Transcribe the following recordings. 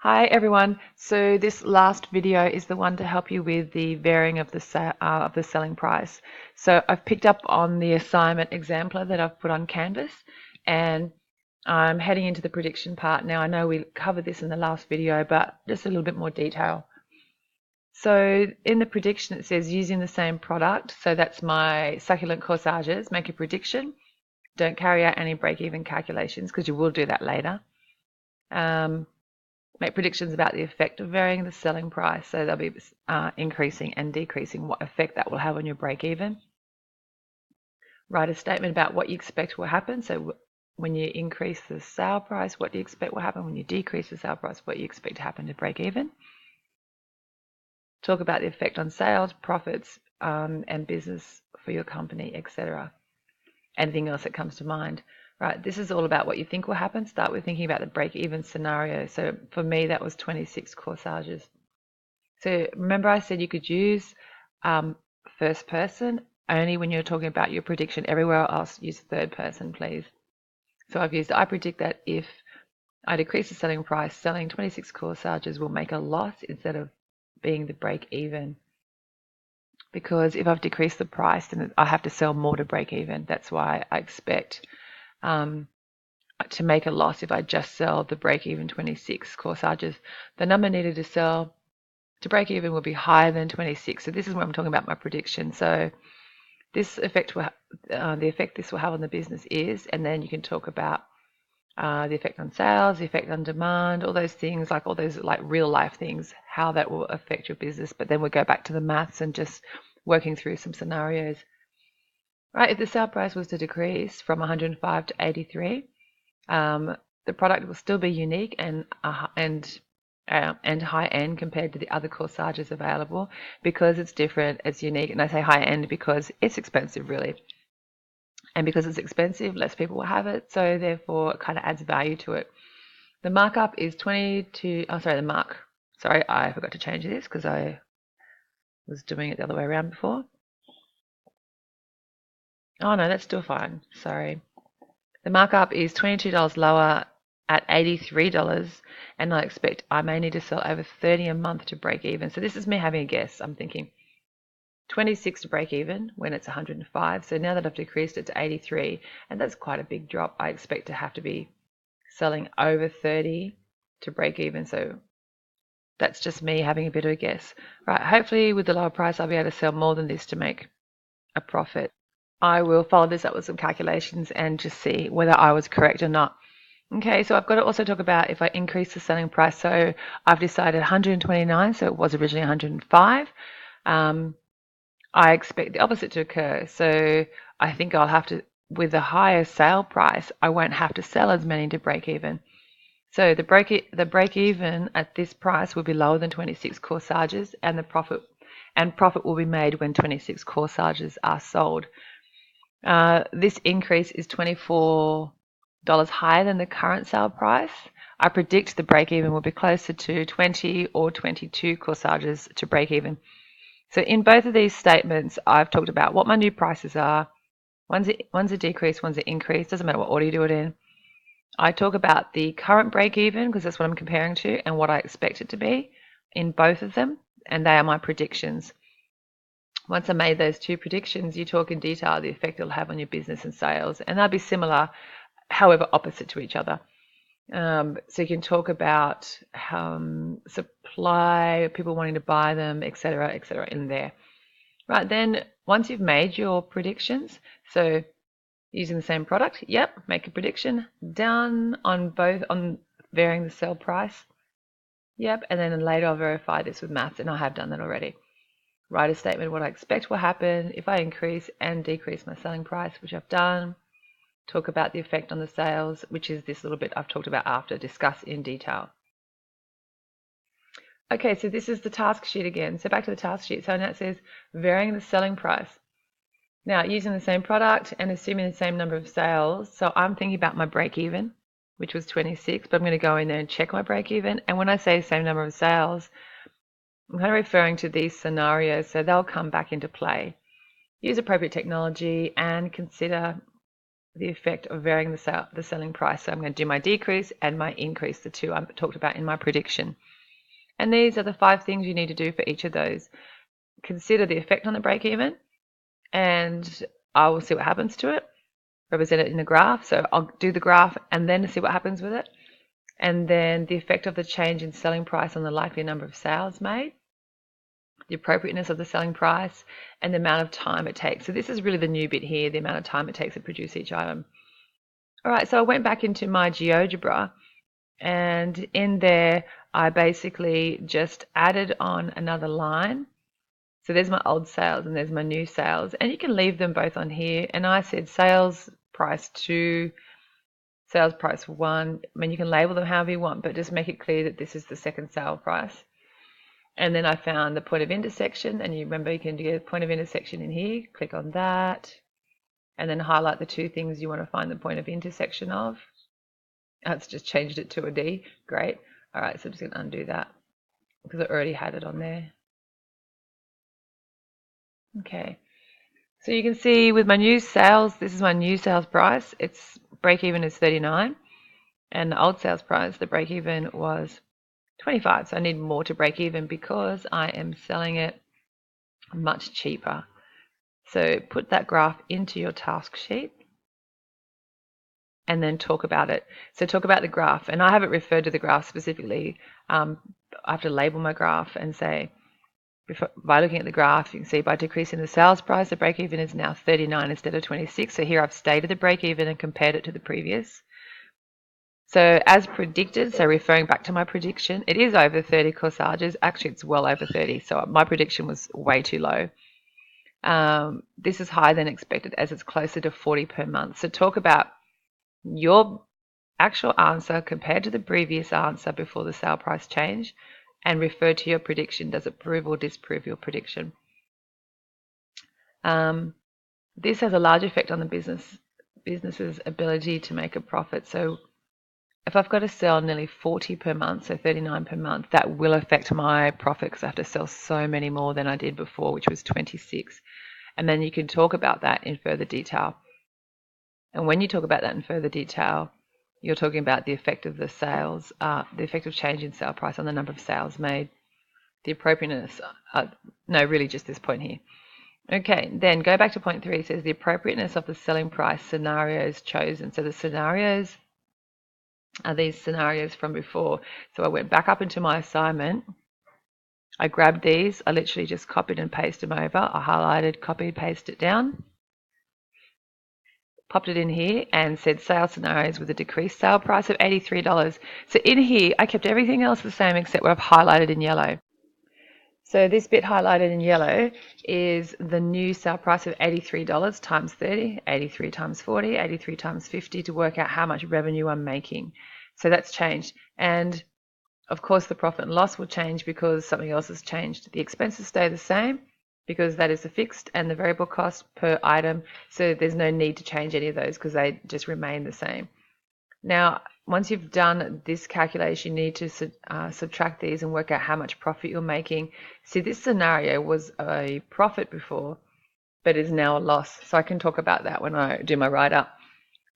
Hi everyone. So this last video is the one to help you with the varying of the selling price. So I've picked up on the assignment exemplar that I've put on Canvas, and I'm heading into the prediction part now. I know we covered this in the last video, but just a little bit more detail. So in the prediction it says using the same product. So that's my succulent corsages. Make a prediction. Don't carry out any break-even calculations because you will do that later. Make predictions about the effect of varying the selling price. So they'll be increasing and decreasing, what effect that will have on your break even. Write a statement about what you expect will happen. So when you increase the sale price, what do you expect will happen? When you decrease the sale price, what you expect to happen to break even. Talk about the effect on sales, profits, and business for your company, etc. Anything else that comes to mind. Right, this is all about what you think will happen. Start with thinking about the break-even scenario. So for me, that was 26 corsages. So remember I said you could use first person only when you're talking about your prediction. Everywhere else, use third person, please. So I've used, I predict that if I decrease the selling price, selling 26 corsages will make a loss instead of being the break even. Because if I've decreased the price, then I have to sell more to break even. That's why I expect to make a loss if I just sell the break even 26 corsages. The number needed to sell to break even will be higher than 26. So this is what I'm talking about, my prediction. So this effect will the effect this will have on the business is, and then you can talk about the effect on sales, the effect on demand, all those things, like all those like real life things, how that will affect your business. But then we'll go back to the maths and just working through some scenarios. Right, if the sale price was to decrease from 105 to 83, the product will still be unique and high end compared to the other corsages available because it's different, it's unique. And I say high end because it's expensive, really. And because it's expensive, less people will have it. So therefore, it kind of adds value to it. The markup is 22. Oh, sorry, the mark. Sorry, I forgot to change this because I was doing it the other way around before. Oh no, that's still fine. Sorry. The markup is $22 lower at $83, and I expect I may need to sell over 30 a month to break even. So this is me having a guess. I'm thinking 26 to break even when it's 105. So now that I've decreased it to 83, and that's quite a big drop, I expect to have to be selling over 30 to break even. So that's just me having a bit of a guess. Right, hopefully with the lower price, I'll be able to sell more than this to make a profit. I will follow this up with some calculations and just see whether I was correct or not. Okay, so I've got to also talk about if I increase the selling price. So I've decided 129, so it was originally 105. I expect the opposite to occur. So I think I'll have to, with a higher sale price, I won't have to sell as many to break even. So the break even at this price will be lower than 26 corsages, and the profit will be made when 26 corsages are sold. This increase is $24 higher than the current sale price. I predict the break even will be closer to 20 or 22 corsages to break even. So in both of these statements, I've talked about what my new prices are. One's a decrease, one's an increase. Doesn't matter what order you do it in. I talk about the current break even because that's what I'm comparing to and what I expect it to be in both of them, and they are my predictions. Once I made those two predictions, you talk in detail the effect it'll have on your business and sales, and they'll be similar, however opposite to each other. So you can talk about supply, people wanting to buy them, etc., in there. Right, then once you've made your predictions, so using the same product, yep, make a prediction, done on both, on varying the sell price, yep, and then later I'll verify this with maths, and I have done that already. Write a statement of what I expect will happen if I increase and decrease my selling price, which I've done. Talk about the effect on the sales, which is this little bit I've talked about after, discuss in detail. Okay, so this is the task sheet again. So back to the task sheet. So now it says varying the selling price. Now, using the same product and assuming the same number of sales, so I'm thinking about my break even, which was 26, but I'm going to go in there and check my break even. And when I say same number of sales, I'm kind of referring to these scenarios, so they'll come back into play. Use appropriate technology and consider the effect of varying the selling price. So I'm going to do my decrease and my increase, the two I talked about in my prediction. And these are the 5 things you need to do for each of those. Consider the effect on the break even, and I will see what happens to it, represent it in a graph. So I'll do the graph and then see what happens with it. And then the effect of the change in selling price on the likely number of sales made, the appropriateness of the selling price, and the amount of time it takes. So this is really the new bit here, the amount of time it takes to produce each item. All right, so I went back into my GeoGebra, and in there I basically just added on another line. So there's my old sales and there's my new sales, and you can leave them both on here. And I said sales price 2, sales price 1. I mean, you can label them however you want, but just make it clear that this is the second sale price. And then I found the point of intersection, and you remember you can do a point of intersection in here. Click on that, and then highlight the 2 things you want to find the point of intersection of. It's just changed it to a D. Great. All right, so I'm just going to undo that because I already had it on there. Okay. So you can see with my new sales, this is my new sales price. Its break even is 39, and the old sales price, the break even was 25. So I need more to break even because I am selling it much cheaper. So put that graph into your task sheet and then talk about it. So talk about the graph, and I haven't referred to the graph specifically. I have to label my graph and say, by looking at the graph, you can see by decreasing the sales price, the break even is now 39 instead of 26. So here I've stated the break even and compared it to the previous. So as predicted, so referring back to my prediction, it is over 30 corsages. Actually, it's well over 30. So my prediction was way too low. This is higher than expected as it's closer to 40 per month. So talk about your actual answer compared to the previous answer before the sale price change, and refer to your prediction. Does it prove or disprove your prediction? This has a large effect on the business's ability to make a profit. So if I've got to sell nearly 40 per month, so 39 per month, that will affect my profit because I have to sell so many more than I did before, which was 26. And then you can talk about that in further detail. And when you talk about that in further detail, you're talking about the effect of the sales, the effect of change in sale price on the number of sales made, the appropriateness, no, really just this point here. Okay, then go back to point 3. It says the appropriateness of the selling price scenarios chosen. So the scenarios are these scenarios from before. So I went back up into my assignment. I grabbed these. I literally just copied and pasted them over. I highlighted, copied, pasted it down. Popped it in here and said sales scenarios with a decreased sale price of $83. So in here, I kept everything else the same except what I've highlighted in yellow. So this bit highlighted in yellow is the new sale price of $83 times 30, 83 times 40, 83 times 50 to work out how much revenue I'm making. So that's changed. And of course, the profit and loss will change because something else has changed. The expenses stay the same because that is the fixed and the variable cost per item. So there's no need to change any of those because they just remain the same. Now, once you've done this calculation, you need to subtract these and work out how much profit you're making. See, this scenario was a profit before, but is now a loss. So I can talk about that when I do my write-up.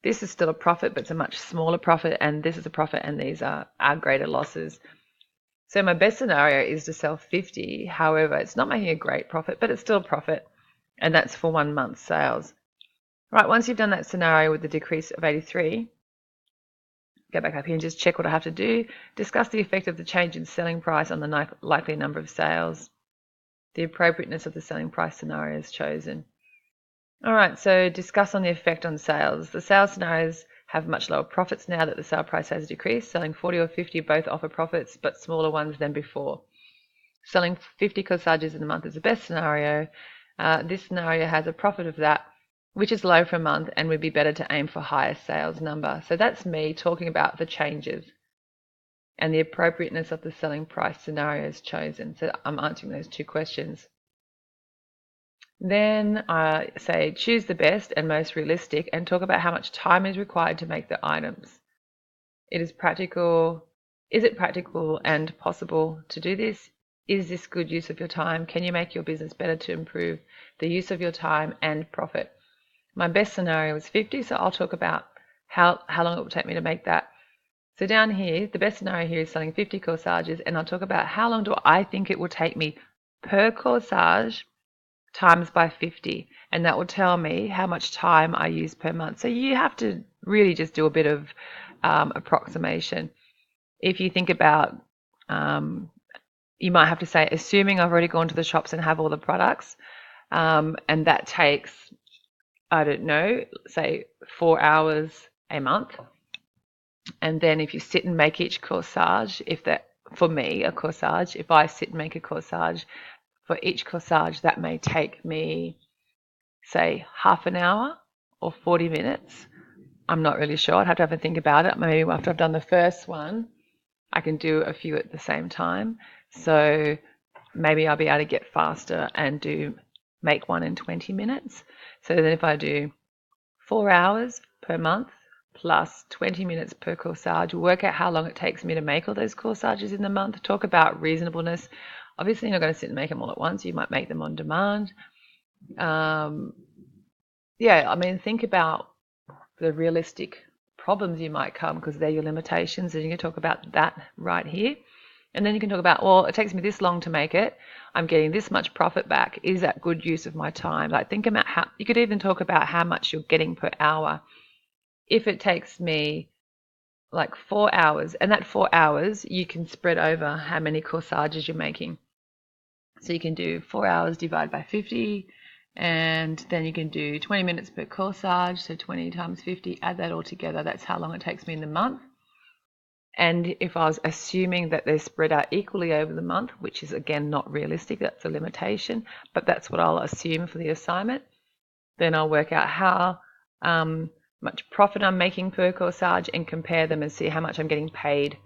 This is still a profit, but it's a much smaller profit, and this is a profit, and these are greater losses. So my best scenario is to sell 50. However, it's not making a great profit, but it's still a profit, and that's for 1 month's sales. Right, once you've done that scenario with the decrease of 83, go back up here and just check what I have to do. Discuss the effect of the change in selling price on the likely number of sales. The appropriateness of the selling price scenarios chosen. All right, so discuss on the effect on sales. The sales scenarios have much lower profits now that the sale price has decreased. Selling 40 or 50 both offer profits, but smaller ones than before. Selling 50 corsages in a month is the best scenario. This scenario has a profit of that, which is low for a month and would be better to aim for higher sales number. So that's me talking about the changes and the appropriateness of the selling price scenarios chosen. So I'm answering those 2 questions. Then I say choose the best and most realistic and talk about how much time is required to make the items. Is it practical and possible to do this? Is this good use of your time? Can you make your business better to improve the use of your time and profit? My best scenario is 50, so I'll talk about how long it will take me to make that. So down here, the best scenario here is selling 50 corsages, and I'll talk about how long do I think it will take me per corsage times by 50, and that will tell me how much time I use per month. So you have to really just do a bit of approximation. If you think about, you might have to say, assuming I've already gone to the shops and have all the products, and that takes, I don't know, say 4 hours a month. And then if you sit and make each corsage, for me, a corsage, if I sit and make a corsage, for each corsage, that may take me, say, half an hour or 40 minutes. I'm not really sure. I'd have to have a think about it. Maybe after I've done the first one, I can do a few at the same time. So maybe I'll be able to get faster and make one in 20 minutes. So then if I do 4 hours per month plus 20 minutes per corsage, work out how long it takes me to make all those corsages in the month. Talk about reasonableness. Obviously, you're not going to sit and make them all at once. You might make them on demand. Yeah, I mean, think about the realistic problems you might come, because they're your limitations, and you can talk about that right here. And then you can talk about, well, it takes me this long to make it. I'm getting this much profit back. Is that good use of my time? Like, think about how, you could even talk about how much you're getting per hour. If it takes me like 4 hours, and that 4 hours you can spread over how many corsages you're making. So you can do 4 hours divided by 50, and then you can do 20 minutes per corsage, so 20 times 50, add that all together. That's how long it takes me in the month. And if I was assuming that they're spread out equally over the month, which is again not realistic, that's a limitation, but that's what I'll assume for the assignment, then I'll work out how much profit I'm making per corsage and compare them and see how much I'm getting paid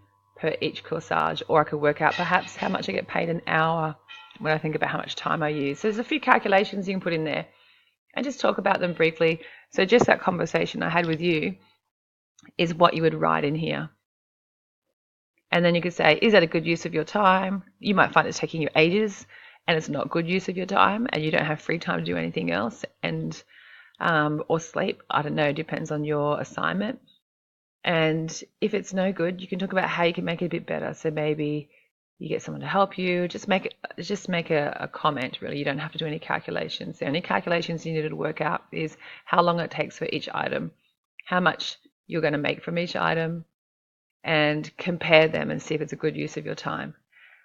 per each corsage. Or I could work out perhaps how much I get paid an hour when I think about how much time I use. So there's a few calculations you can put in there and just talk about them briefly. So just that conversation I had with you is what you would write in here. And then you could say, is that a good use of your time? You might find it's taking you ages and it's not good use of your time and you don't have free time to do anything else, and or sleep. I don't know, depends on your assignment. And if it's no good, you can talk about how you can make it a bit better. So maybe you get someone to help you. Just make a comment, really. You don't have to do any calculations. The only calculations you need to work out is how long it takes for each item, how much you're going to make from each item, and compare them and see if it's a good use of your time.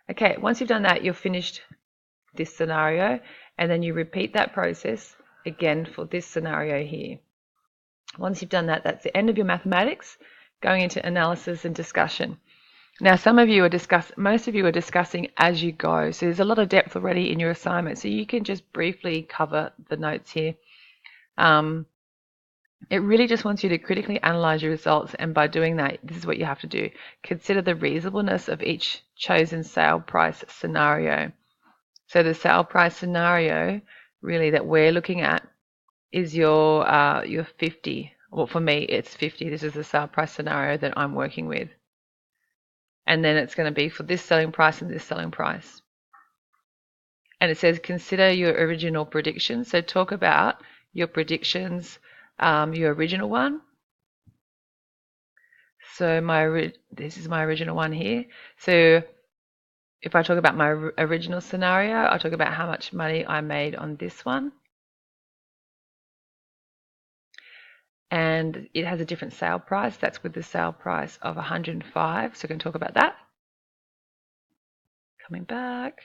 Okay, once you've done that, you've finished this scenario, and then you repeat that process again for this scenario here. Once you've done that, that's the end of your mathematics, going into analysis and discussion. Now, most of you are discussing as you go, so there's a lot of depth already in your assignment, so you can just briefly cover the notes here. It really just wants you to critically analyze your results, and by doing that, this is what you have to do. Consider the reasonableness of each chosen sale price scenario. So the sale price scenario really that we're looking at is your 50. Well, for me, it's 50. This is the sale price scenario that I'm working with. And then it's going to be for this selling price and this selling price. And it says, consider your original predictions. So talk about your predictions, your original one. So this is my original one here. So if I talk about my original scenario, I'll talk about how much money I made on this one. And it has a different sale price. That's with the sale price of 105. So we can talk about that. Coming back.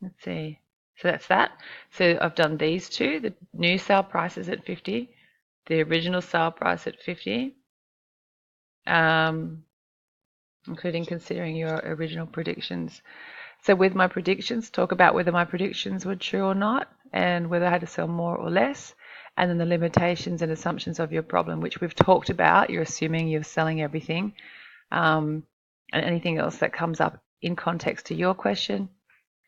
Let's see. So that's that. So I've done these two. The new sale price is at 50. The original sale price at 50. Including considering your original predictions. So with my predictions, talk about whether my predictions were true or not, and whether I had to sell more or less, and then the limitations and assumptions of your problem, which we've talked about. You're assuming you're selling everything, and anything else that comes up in context to your question.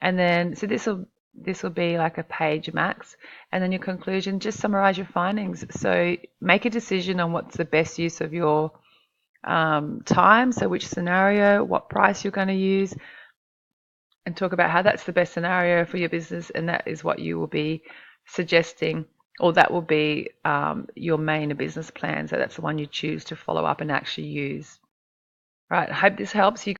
And then, so this will be like a page max, and then your conclusion, just summarize your findings. So make a decision on what's the best use of your time, so which scenario, what price you're going to use, and talk about how that's the best scenario for your business, and that is what you will be suggesting, or that will be your main business plan. So that's the one you choose to follow up and actually use. Right, I hope this helps you.